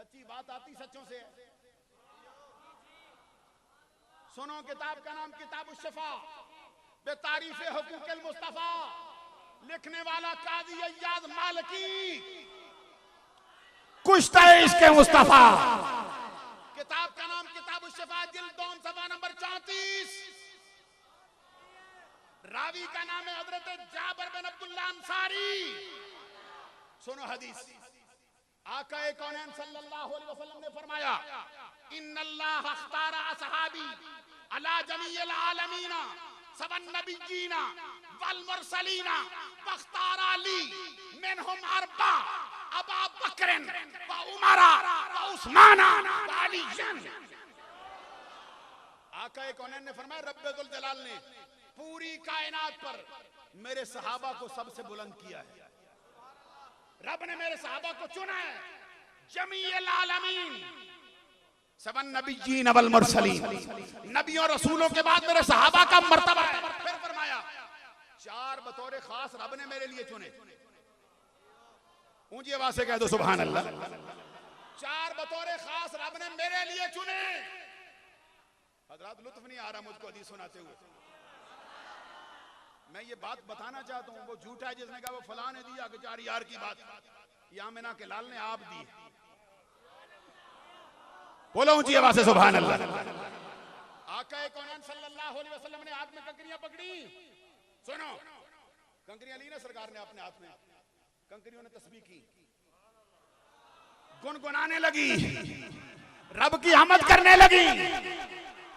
सच्ची बात आती सच्चों से है। सुनो, किताब का नाम किताब उश्शफा बेतारीफ हुकूक़िल मुस्तफा, लिखने वाला काजी अय्याज मालिकी, कुश्ता इश्क़े मुस्तफा। किताब का नाम किताब उश्शफा, जिल्द 2 सफ़ा नंबर 34। रावी का नाम है हजरत जाबिर बिन अब्दुल्लाह अंसारी। सुनो हदीस, आका कौनैन सल्लल्लाहु अलैहि वसल्लम ने फरमाया, इन्नल्लाह अख्तारा असहाबी अला जमीइल आलमीना सबन नबिय्यीना वल मुरसलीना वख्तारा ली मिनहुम अर्बा अबा बकरन व उमरा व उस्माना व अलीयन। आका कौनैन ने फरमाया, रब्बे जुल जलाल ने पूरी कायनात पर मेरे सहाबा को सबसे बुलंद किया है। रब ने मेरे सहाबा को चुना है, जमीइल आलमीन सबन नबिय्यीन वल मुरसलीन, नबियों रसूलों के बाद मेरे सहाबा का मर्तबा है। फिर फरमाया, 4 बतौर खास रब ने मेरे लिए चुने। ऊंची आवाज से कह दो सुभान अल्लाह। 4 बतौर खास रब ने मेरे लिए चुने। हजरात लुत्फ नहीं आ रहा मुझको हदीस सुनाते हुए। मैं ये बात बताना चाहता हूँ, वो झूठा है जिसने कहा वो फलां ने दिया कि 4 यार की बात, ये आमिना के लाल ने आप दी। बोलो ऊंची आवाज से सुभान अल्लाह। आका कौनैन सल्लल्लाहु अलैहि वसल्लम ने हाथ में कंकरियां पकड़ी। सुनो, कंकरियां ली ना सरकार ने अपने हाथ में, कंकरियों ने तस्बीह की, गुनगुनाने लगी, रब की हमद करने लगी।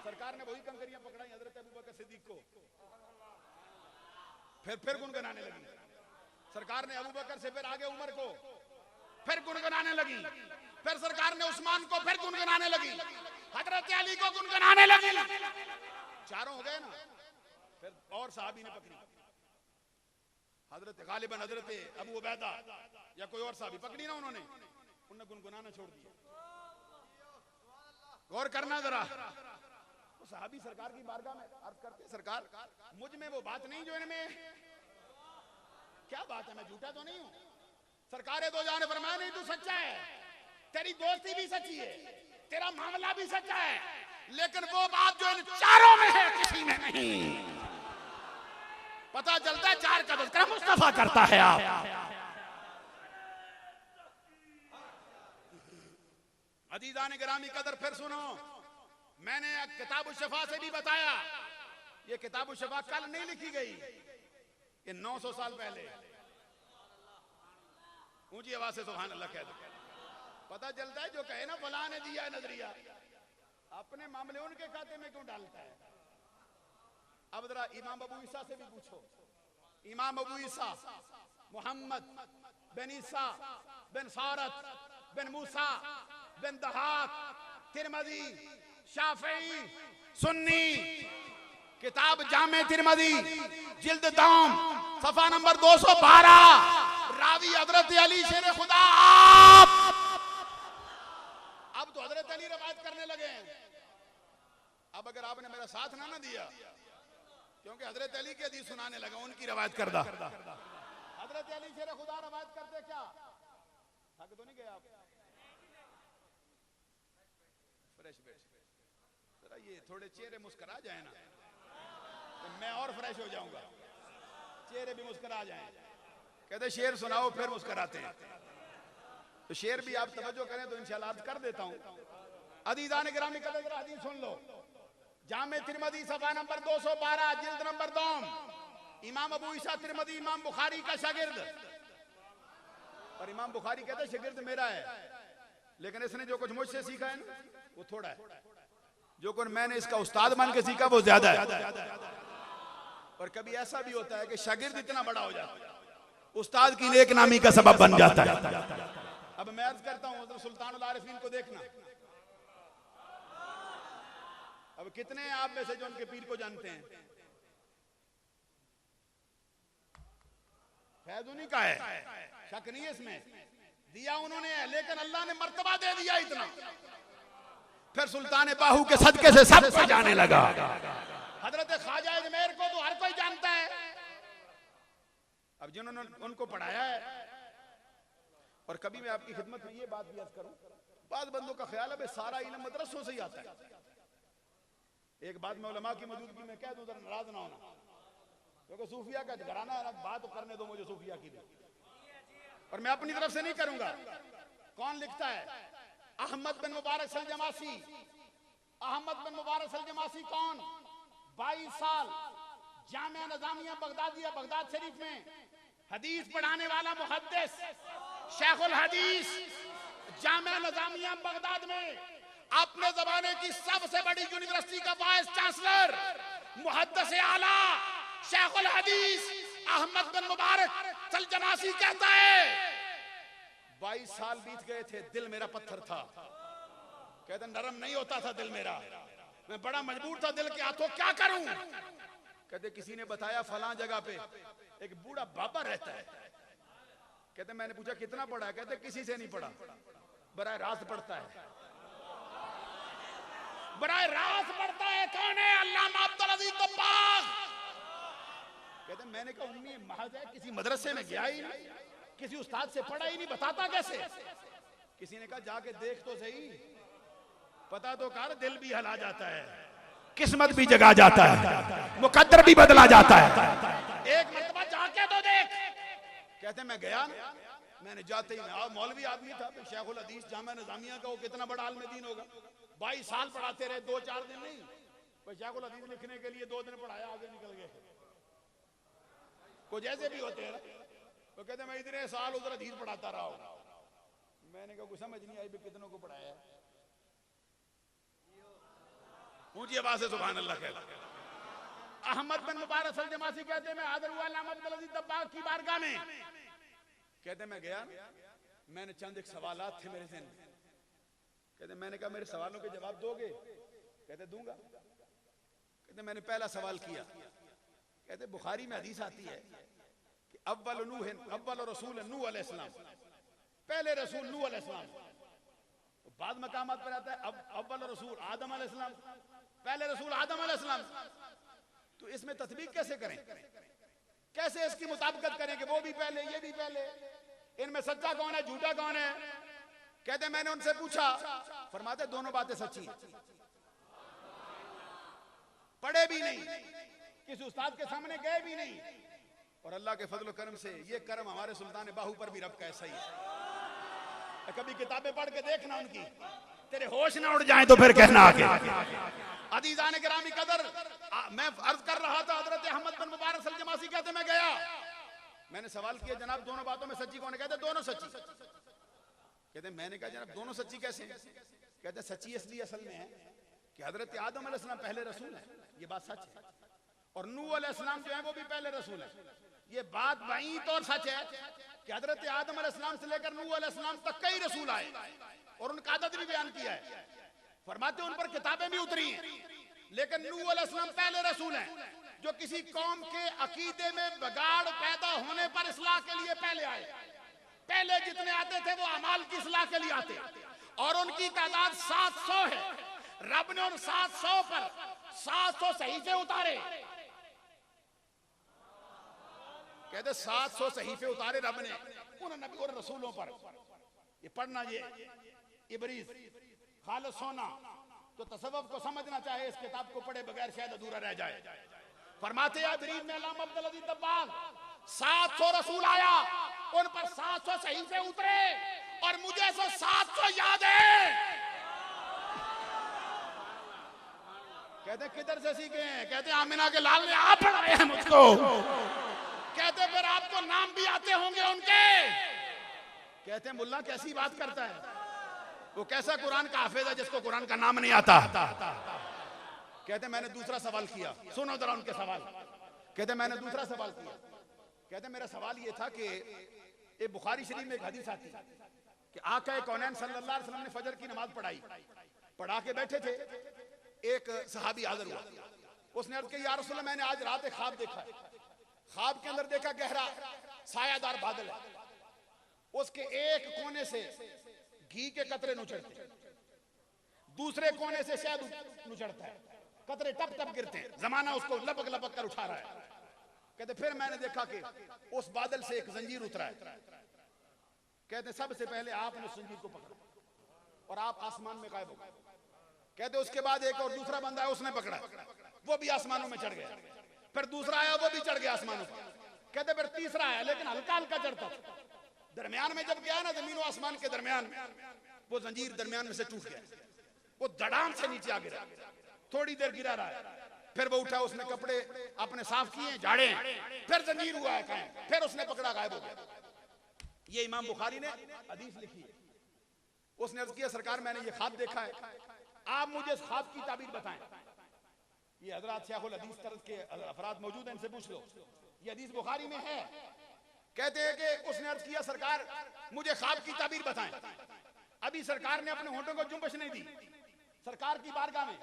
सरकार ने वही कंकरियां पकड़ाई हजरत अबू बकर सिद्दीक को, फिर गुनगुनाने लगी। सरकार ने अबू बकर से फिर आगे उमर को, फिर गुनगुनाने लगी। फिर सरकार ने उस्मान को फिर गुनगुनाने लगी, हजरत अली को गुनगुनाने लगी। 4 हो गए ना। फिर और साहबी ने पकड़ी, हजरत गालिबन हजरत अबू उबैदा या कोई और साहबी पकड़ी ना उन्होंने, उन्होंने गुनगुनाना छोड़ दिया। गौर करना जरा, वो साहबी सरकार की बारगाह में अर्ज करते, सरकार मुझ में वो बात नहीं जो इनमें। क्या बात है, मैं झूठा तो नहीं हूं। सरकार दो जाने फरमाया, नहीं तू सच्चा है, तेरी दोस्ती भी सच्ची है, तेरा मामला भी सच्चा है, लेकिन वो बात जो इन 4 में है किसी में नहीं। पता चलता है 4 का तज़किरा मुस्तफा करता है। आप अज़ीज़ान गिरामी कदर, फिर सुनो, मैंने किताब उश्शफा से भी बताया, ये किताब उश्शफा कल नहीं लिखी गई, ये 900 साल पहले। ऊंची आवाज से सुभान अल्लाह कह दो। पता चलता है जो कहे ना फलां ने दिया है नजरिया, अपने मामले उनके खाते में क्यों डालता है। अब जरा इमाम अबू ईसा से भी पूछो, इमाम अबू ईसा मोहम्मद बिन ईसा बिन सारत बिन मूसा बिन दहाक तिरमजी शाफई सुन्नी, किताब जामे तिरमजी जिल्द 2 सफा नंबर 212, रावी हजरत अली शेर खुदा। आप अब तो हजरत अली रवायत करने लगे हैं। अब अगर आपने मेरा साथ ना दिया, क्योंकि हजरत अली की हदीस सुनाने लगा, उनकी रवायत करदा। हजरत अली शेर खुदा रवायत करते, क्या थक तो नहीं गए आप? फ्रेश बैठ जरा, ये थोड़े चेहरे मुस्कुरा जाए ना तो मैं और फ्रेश हो जाऊंगा। चेहरे भी मुस्कुरा जाएं। कहते शेर सुनाओ, फिर मुस्कुराते हैं। तो शेर भी आप तवज्जो करें तो इंशाल्लाह अर्ज कर देता हूं। अज़ीज़ान गिरामी कदर, जरा हदीस सुन लो। जामे तिरमिज़ी सफा नंबर 212 जिल्द नंबर 2, इमाम अबू ईसा तिरमिज़ी इमाम बुखारी का शागिर्द। और इमाम बुखारी कहते शागिर्द मेरा है, लेकिन इसने जो कुछ मुझसे सीखा है ना वो थोड़ा है, जो कुछ मैंने इसका उस्ताद मान के सीखा वो ज्यादा है। और कभी ऐसा भी होता है कि शागिर्द इतना बड़ा हो जाता है, उस्ताद की नेक नामी का सबब बन जाता है। अब मैं अर्ज करता हूं, सुल्तानुल आरिफीन को देखना। अब कितने आप में से जो उनके पीर को जानते हैं? फैज़ उन्हीं का है, शक नहीं है इसमें। दिया उन्होंने है, लेकिन अल्लाह ने मर्तबा दे दिया इतना। फिर सुल्तान बाहू के सदके से सब कोई जाने लगा। हजरत ख्वाजा अजमेर को तो हर कोई जानता है। अब जिन्होंने उनको पढ़ाया है, और कभी मैं आपकी खिदमत में ये बात भी अर्ज करूं, बाद बंदों का ख्याल है सारा इल्म मदरसों से ही आता है। एक बात मैं उलमा की मौजूदगी में कह दूं, जरा नाराज ना होना, क्योंकि सूफिया का घराना है, बात तो करने दो मुझे सूफिया की भी, और मैं अपनी तरफ से नहीं करूंगा। कौन लिखता है? अहमद बिन मुबारक सलजमासी। अहमद बिन मुबारक सलजमासी कौन? 22 साल जामिया नज़ामिया बगदादिया बगदाद शरीफ में हदीस पढ़ाने वाला मुहद्दिस, शेखुल हदीस, जामिया नज़ामिया बगदाद में अपने जमाने की सबसे बड़ी यूनिवर्सिटी का वाइस चांसलर, मुहद्दिस आला, शेखुल हदीस अहमद बिन मुबारक सलजमासी कहता है 22 साल बीत गए थे, दिल मेरा पत्थर था। कहते नरम नहीं होता था दिल मेरा, मैं बड़ा मजबूर था दिल के हाथों, क्या करूं? कहते किसी ने बताया फलां जगह पे एक बूढ़ा बाबा रहता है। कहते मैंने पूछा कितना पढ़ा है? कहते किसी से नहीं पढ़ा, बराह रास्त पढ़ता है, बराह रास्त पढ़ता है। कौन है? अल्लामा अब्दुल अजीज दब्बाग। कहते मैंने कहा उम्मी महज है, किसी मदरसे में गया ही नहीं, किसी उस्ताद से पढ़ा ही नहीं, बताता कैसे? किसी ने कहा जाके देख तो सही, पता तो कर, दिल भी हला जाता है, किस्मत भी जगा जाता है, मुकद्दर भी बदला जाता है, एक मरतबा जाके तो देख। कहते मैं गया, मैंने जाते ही मौलवी आदमी था, शेखुल हदीस जामिया नज़ामिया का, वो कितना बड़ा आलिम दीन होगा, 22 साल पढ़ाते रहे, 2-4 दिन नहीं, शेखुल हदीस लिखने के लिए 2 दिन पढ़ाया, आगे निकल गए। कुछ ऐसे भी होते हैं। तो कहते मैं इतने साल उधर हदीस पढ़ाता रहा हूं। मैंने कहा कुछ समझ नहीं आई भी कितनों को पढ़ाया। ऊंची आवाज से सुभान अल्लाह कहते। अहमद बिन मुबारक सलजमासी कहते मैं हाजिर हुआ अल्लामा अब्दुल अजीज दब्बाग की बारगाह में। कहते मैं गया, मैंने चंद एक सवालात थे मेरे ज़हन में। कहते मैंने कहा मेरे सवालों के जवाब दोगे? कहते दूंगा। कहते मैंने पहला सवाल किया, कहते बुखारी में हदीस आती है कि अव्वल रसूल नूह अलैहिस्सलाम, पहले रसूल नूह अलैहिस्सलाम। तो बाद मकामात पर आता है अव्वल रसूल आदम अलैहिस्सलाम, पहले रसूल आदम अलैहिस्सलाम। तो इसमें तस्दीक कैसे करें, कैसे इसकी मुताबिकत करें कि वो भी पहले ये भी पहले, इनमें सच्चा कौन है झूठा कौन है? कहते मैंने उनसे पूछा, फरमाते दोनों बातें सच्ची हैं। पढ़े भी नहीं, किसी उस्ताद के सामने गए भी नहीं, और अल्लाह के फजल करम से ये करम हमारे सुल्तान बाहू पर भी रब का ऐसा ही है। कभी किताबें पढ़ के देखना उनकी, तेरे होश ना उड़ जाए तो फिर कहना आगे। अजीजान गिरामी कदर, मैं अर्ज कर रहा था हजरत अहमद बिन मुबारक सलजमासी कहते मैं गया, मैंने सवाल किया जनाब दोनों बातों में सच्ची कौन है? कहते दोनों सच्ची। कहते मैंने कहा जनाब दोनों सच्ची कैसे? कहते सच्ची इसलिए असल में है कि हजरत आदम अलैहिस्सलाम पहले रसूल है, ये बात सच है, और नूह अलैहिस्सलाम जो है वो भी पहले रसूल है। ये बात वहीं तो सच है कि हजरत आदम अलैहिस्सलाम से लेकर नूह अलैहिस्सलाम तक कई रसूल आए, और उनका आदत भी बयान किया है। फरमाते उन पर किताबें भी उतरी हैं, लेकिन नूह अलैहिस्सलाम पहले रसूल हैं जो किसी कौम के अकीदे में बिगाड़ पैदा होने पर इस्लाह के लिए पहले आए। पहले जितने आते थे वो अमाल की इस्लाह के लिए आते, और उनकी तादाद 700 है। रब ने उन 700 पर 700 सहीफे उतारे। कहते 700 सहीफे उतारे रब ने उन नबी और रसूलों पर। ये पढ़ना, ये इबरीज खालिस सोना तो तसव्वुफ को समझना चाहे, इस किताब को पढ़े बगैर शायद अधूरा रह जाए। फरमाते हैं इबरीज में अल्लामा अब्दुल अजीज दब्बाग 700 रसूल आया, उन पर 700 सहीफे उतरे, और मुझे 700 याद है। कहते किधर से सीखे हैं? कहते आमिना के लाल ने आप पढ़ाए हैं मुझको। कहते फिर आपको नाम भी आते होंगे उनके। कहते मुल्ला कैसी बात करता है, वो कैसा कुरान का हाफिज है जिसको कुरान का नाम नहीं आता? कहते मैंने दूसरा सवाल किया, सुनो जरा उनके सवाल। कहते मैंने दूसरा सवाल किया, कहते मेरा सवाल ये था कि ये बुखारी शरीफ में एक हदीस आती है कि आका कौनैन सल्लल्लाहु अलैहि वसल्लम ने फजर की नमाज पढ़ाई, पढ़ा के बैठे थे, एक सहाबी हाजिर हुआ, उसने अर्ज किया या रसूलल्लाह मैंने आज रात एक ख्वाब देखा है, ख्वाब के अंदर देखा गहरा सायादार बादल है, उसके एक कोने से घी के कतरे नुचड़ते, दूसरे कोने से शहद नुचड़ता है, कतरे टप टप गिरते हैं, जमाना उसको लपक लपक कर उठा रहा है। कहते फिर मैंने देखा कि उस बादल से एक जंजीर उतरा है। कहते सबसे पहले आपने उस जंजीर को पकड़ा, और आप आसमान में गायब हो गए। कहते उसके बाद एक और दूसरा बंदा है, उसने पकड़ा, वो भी आसमानों में चढ़ गया। फिर दूसरा आया, वो भी चढ़ गया आसमानों पर। कहते फिर तीसरा आया, लेकिन हल्का हल्का चढ़ता था। दरमियान में जब गया ना, जमीन और आसमान के दरमियान, वो जंजीर दरमियान में से टूट गया, वो धड़ाम से नीचे आ गिरा। थोड़ी देर गिरा रहा है, फिर वो उठा, उसने कपड़े अपने साफ किए, झाड़े, फिर जंजीर हुआ है कायम, फिर उसने पकड़ा, गायब हो गया। ये इमाम बुखारी ने हदीस लिखी है। उसने अर्ज किया, सरकार मैंने ये ख्वाब देखा है, आप मुझे इस ख्वाब की ताबीर बताएं। ये हजरत शेखुल हदीस तरह के अफराद मौजूद हैं, इनसे पूछ लो, ये हदीस बुखारी में है। कहते हैं कि उसने अर्ज किया, सरकार मुझे ख्वाब की ताबीर बताएं। अभी सरकार ने अपने होठों को जुम्बश नहीं दी। सरकार की बारगाह में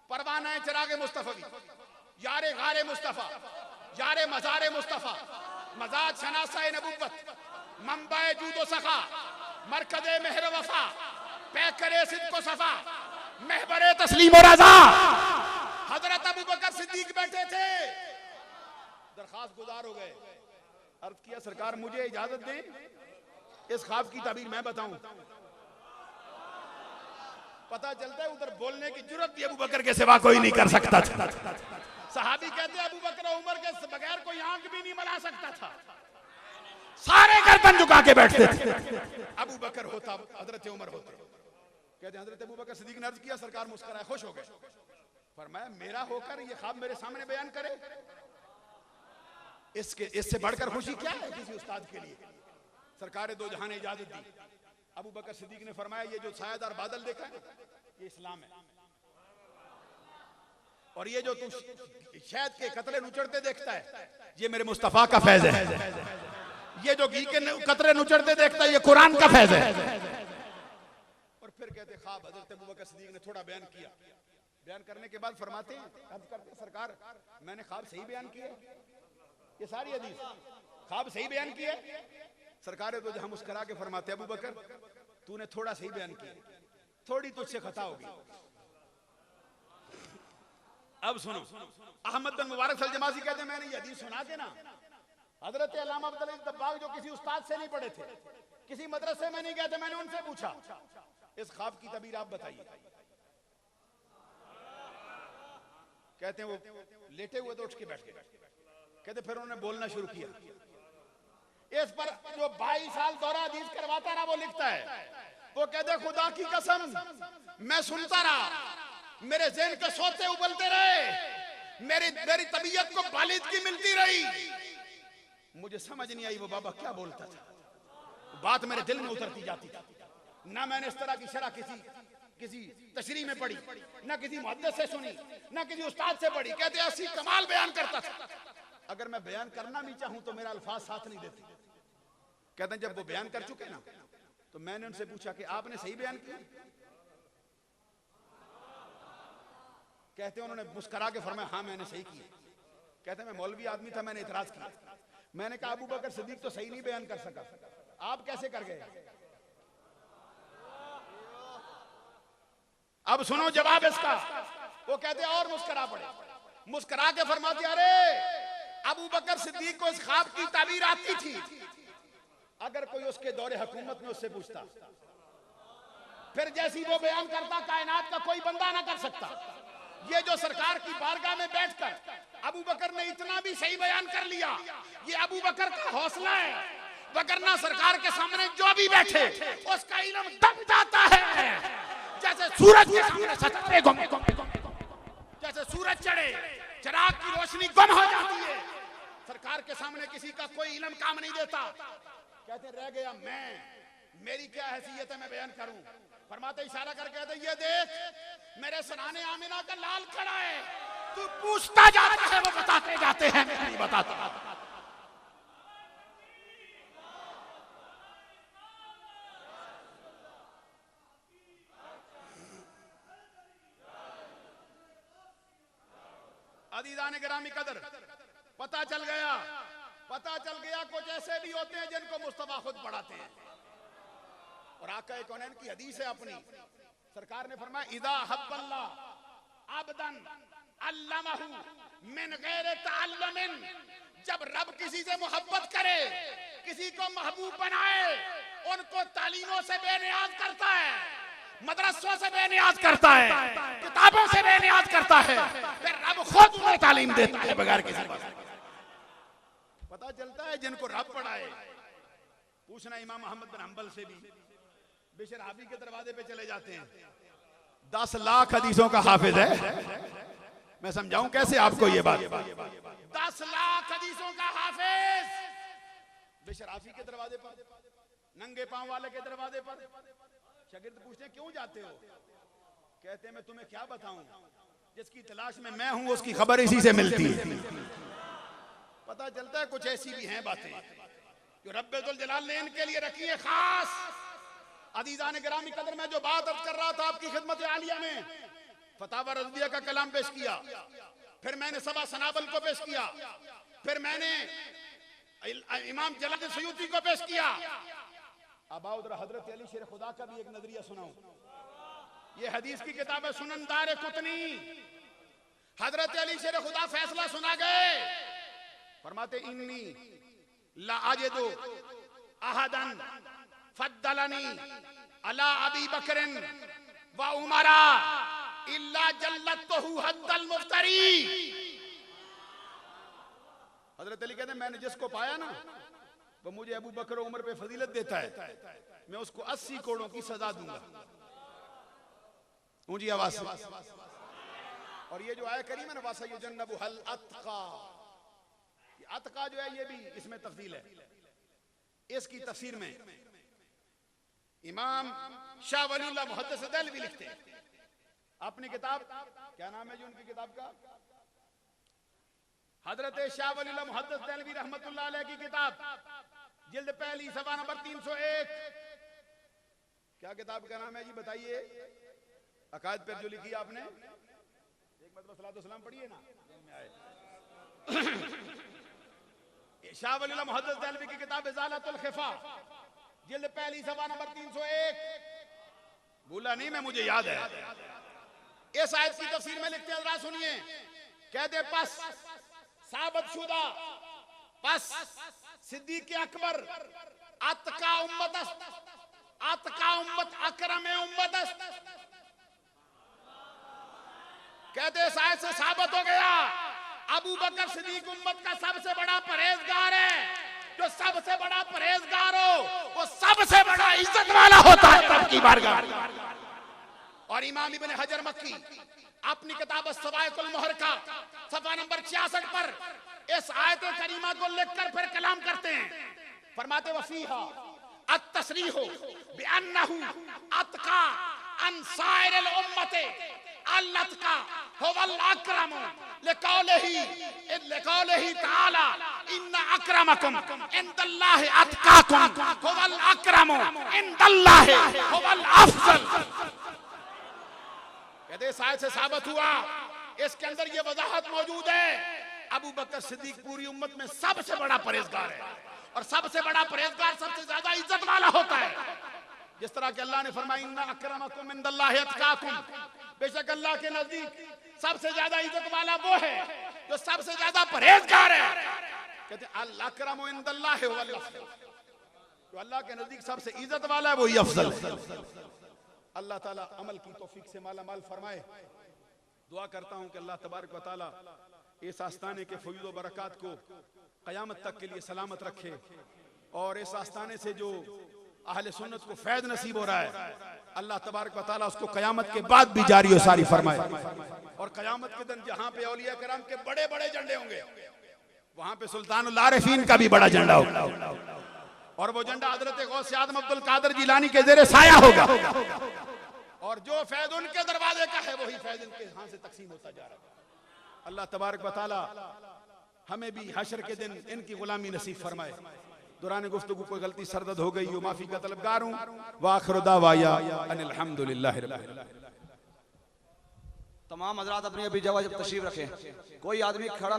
परवाना है चिरागे मुस्तफवी, यारे गारे मुस्तफा, यारे मज़ारे मुस्तफा, मज़ाज शनासाए नबुव्वत, मंबाए जूदो सखा, मरकज़े मेहर वफा, पैकरे सिद्को सफा, महबरे तस्लीम और रज़ा। हजरत अबू बकर सिद्दीक बैठे थे, दरखास्त गुजार हो गए। अर्ज किया, सरकार मुझे इजाजत दें, इस ख्वाब की ताबीर मैं बताऊं। पता चलता है उधर बोलने की जुर्रत भी अबू बकर के सिवा कोई नहीं कर सकता था। सहाबी कहते हैं, अबू बकर उमर के बगैर कोई आंख भी नहीं मिला सकता था, सारे गर्दन झुका के बैठते थे। अबू बकर होता, हजरत उमर होते। कहते हैं हजरत अबू बकर सिद्दीक ने अर्ज किया, सरकार मुस्कुराए, खुश हो गए। फरमाया, मेरा होकर ये ख्वाब मेरे सामने बयान करे, इससे बढ़कर खुशी क्या है किसी उस्ताद के लिए। सरकार दो जहां ने इजाजत दी। अबू बकर सिद्दीक ने फरमाया, ये जो सायादार बादल देखा है, ये इस्लाम है। और ये जो तू शहद के कतरे नुचड़ते देखता है, ये मेरे मुस्तफा का फैज है। ये जो घी के कतरे नुचड़ते देखता है, ये कुरान का फैज है। और फिर कहते ख्वाब हजरत अबू बकर सिद्दीक ने थोड़ा बयान किया। बयान करने के बाद फरमाते हैं, अर्ज करते हैं, सरकार मैंने ख्वाब सही बयान किया, ये सारी हदीस ख्वाब सही बयान किया। सरकार तो जहां मुस्कुरा के फरमाते, अबू बकर तूने थोड़ा सही बयान किया, थोड़ी तुझसे खता होगी। अब सुनो, अहमद बिन मुबारक सलजमासी कहते हैं, मैंने ये हदीस सुना के ना, हजरत अल्लामा अब्दुल दब्बाग जो किसी उस्ताद से नहीं पढ़े थे, किसी मदरसे में नहीं गए थे, मैंने उनसे पूछा, इस ख्वाब की तबीर आप बताइए। कहते हैं वो लेटे हुए तो उठ के बैठ गए। कहते फिर उन्होंने बोलना शुरू किया। इस पर जो 22 साल दौरा हदीस करवाता रहा, वो लिखता है, वो कहते खुदा की कसम मैं सुनता रहा, मेरे ज़हन के सोते उबलते रहे, मेरी तबीयत को बालिद की मिलती रही, मुझे समझ नहीं आई वो बाबा क्या बोलता था। बात मेरे दिल में उतरती जाती थी। ना मैंने इस तरह की शरह किसी तशरीह में पढ़ी, ना किसी मुहद्दिस से सुनी, ना किसी उस्ताद से पढ़ी। कहते ऐसी कमाल बयान करता था, अगर मैं बयान करना भी चाहूं तो मेरा अल्फाज साथ नहीं देते। कहते हैं जब वो बयान कर चुके ना, तो मैंने उनसे पूछा कि आपने सही बयान किया। कहते हैं उन्होंने मुस्कुरा के फरमाया, हाँ मैंने सही किया। कहते हैं मैं मौलवी आदमी था, मैंने इतराज किया। मैंने कहा अबू बकर सिद्दीक तो सही नहीं बयान कर सका, आप कैसे कर गए। अब सुनो जवाब इसका। वो कहते और मुस्कुरा पड़े, मुस्कुरा के फरमाते, अरे अबू बकर सिद्दीक को इस ख्वाब की ताबीर आती थी, अगर कोई उसके दौरे हुकूमत में उससे पूछता, फिर जैसी वो बयान करता कायनात का कोई बंदा ना कर सकता। ये जो सरकार की बारगाह में बैठकर अबू बकर ने इतना भी सही बयान कर लिया, ये अबू बकर का हौसला है, वगरना सरकार के सामने जो भी बैठे उसका इल्म दब जाता है। जैसे सूरज के सामने सतारे गुम, जैसे सूरज चढ़े चिराग की रोशनी गुम हो जाती है, सरकार के सामने किसी का कोई इल्म काम नहीं देता। कहते रह गया मैं, मेरी क्या हैसियत है मैं बयान करूं। फरमाते इशारा कर कहते ये देख मेरे सनाने आमिना का लाल खड़ा है, तू पूछता जाता है वो बताते जाते हैं, मैं नहीं बताता। अदीदाने गिरामी कदर, पता चल गया कुछ ऐसे भी होते हैं जिनको मुस्तफा खुद पढ़ाते हैं। और आका कौनैन की हदीस है अपनी, सरकार ने फरमाया इदा हब्बल्लाह अबदन अल्लमहु मिन गैर तअल्लुमिन, जब रब किसी से मोहब्बत करे, किसी को महबूब बनाए, उनको तालीमों से बेनियाज करता है, मदरसों से बेनियाज करता है, किताबों से बेनियाज करता है, फिर रब खुद उन्हें तालीम देता है बगैर किसी बात। पता चलता है जिनको रब पढ़ाए। पूछना इमाम अहमद बिन हंबल से भी, बिशर हाफी के दरवाजे पे चले जाते हैं, 10 लाख हदीसों का हाफिज है। मैं समझाऊं कैसे आपको ये बात। 10 लाख हदीसों का हाफिज बिशर हाफी के दरवाजे पर, नंगे पांव वाले के दरवाजे पर। शागिर्द पूछते हैं क्यों जाते हो? कहते हैं मैं तुम्हें क्या बताऊं, जिसकी तलाश में मैं हूं उसकी खबर इसी से मिलती है। पता चलता है कुछ ऐसी भी हैं बातें जो रब्बुल जलाल ने इनके लिए रखी है खास। अजीजान गिरामी कदर में जो बात अर्ज कर रहा था आपकी खिदमत आलिया में, फतावा रज़विया का कलाम पेश किया, फिर मैंने सबा सनाबल को पेश किया, फिर मैंने इमाम जलालुद्दीन सयूती को पेश किया। अब आओ जरा हजरत अली शेर खुदा का भी एक नजरिया सुनाऊं। ये हदीस की किताब है सुनन दार कुतनी। हजरत अली शेर खुदा फैसला सुना गए, फरमाते इन्नी ला अजिदु अहदन फद्दलनी अला अबी बकरिन व उमरा इल्ला जल्लतहु हद्दल मुफ्तरी। हजरत अली कहते हैं मैंने जिसको पाया ना वो मुझे अबू बकर उमर पे फजीलत देता है, मैं उसको 80 करोड़ों की सजा दूंगा। ऊंची आवाज से। और ये जो आया करीम है ना वसयुजन्नबु हल अतका, ये अतका जो है ये भी इसमें तफसील है। इसकी तफसीर में इमाम शाह वलीउल्लाह मुहद्दिस देलवी लिखते हैं अपनी किताब, क्या नाम है जी उनकी किताब का? हजरत शाह वलीउल्लाह मुहद्दिस देलवी रहमतुल्लाह अलैह की किताब, जिल्द पहली, सफा नंबर 301। क्या किताब का नाम है जी बताइए? अकायद पर जो लिखी आपने, एक मतलब सलातो सलाम पढ़िए ना। शाह वलीउल्लाह मुहद्दिस देलवी की किताब इज़ालतुल खिफा, जिल्द पहली, सफा नंबर 301। भूला नहीं मैं, मुझे याद है। इस आयत की तफसीर में लिखते हैं, जरा सुनिए। कहते पस साबित शुदा, पस सिद्दीक अकबर अतका उम्मत अकरम उम्मत। कहते इस आयत से साबित हो गया अबू बकर सिद्दीक उम्मत का सबसे बड़ा परहेजगार है। जो सबसे बड़ा परहेजगार हो वो सबसे बड़ा इज्जत वाला होता है रब की बारगाह। और इमाम इब्न हजर मक्की अपनी किताब सवाइकुल मुहर्रका सफा नंबर 66 पर इस आयत करीमा को लिखकर फिर कलाम करते हैं। फरमाते वफीहा अत-तसरीह बिअन्नहु अतका अन साइरिल उम्मत अल-अतका हुवल अकरम लिकौलिही तआला इन्ना अक्रमकुम इंदल्लाहि अतकाकुम हुवल अकरम इंदल्लाहि हुवल अफजल। कहते इस आयत से साबित हुआ, इसके अंदर ये वजाहत मौजूद है अबू बकर सिद्दीक पूरी उम्मत में सबसे बड़ा परहेजगार है। और सबसे बड़ा परहेजगार सबसे ज्यादा इज्जत वाला होता है। जिस तरह के अल्लाह ने फरमाया इन्ना अक्रमकुम इंदल्लाहि अतकाकुम, बेशक अल्लाह के नजदीक सबसे ज्यादा इज्जत वाला वो है जो सबसे ज्यादा परहेजगार है। कहते अल अक्रम इंदल्लाहि हुवल अफजल, जो अल्लाह के नजदीक सबसे इज्जत वाला है वही अफजल है। अल्लाह ताला अमल की तौफीक से माला माल फरमाए। दुआ करता हूं कि अल्लाह तबारक व तआला इस आस्थाने के फयूज़ व बरक़ात को क़यामत तक के लिए सलामत रखे। और इस आस्थाने से जो अहले सुन्नत को फैज़ नसीब हो रहा है, अल्लाह तबारक व तआला उसको क़यामत के बाद भी जारी और सारी फरमाए। और क़यामत के दिन जहां पे औलिया कराम के बड़े बड़े झंडे होंगे, वहां पे सुल्तानुल आरिफीन का भी बड़ा झंडा होगा। और वो झंडा हजरत गौस आज़म अब्दुल कादिर जिलानी के ज़ेरे साया होगा। और जो फैज़ उनके दरवाजे का है वही फैज़ इनके हाथ से तकसीम होता जा रहा है। अल्लाह तबारक व तआला हमें भी हशर के दिन इनकी गुलामी नसीब फरमाए। दौरान गुफ्तगू कोई गलती सरदद हो गई हो, माफी का तलबगार हूं। व आखिरु दावाया अनिल हम्दुलिल्लाहि रब्बिल आलमीन। तमाम हजरात अपनी अभी जगह तशरीफ रखें। कोई आदमी खड़ा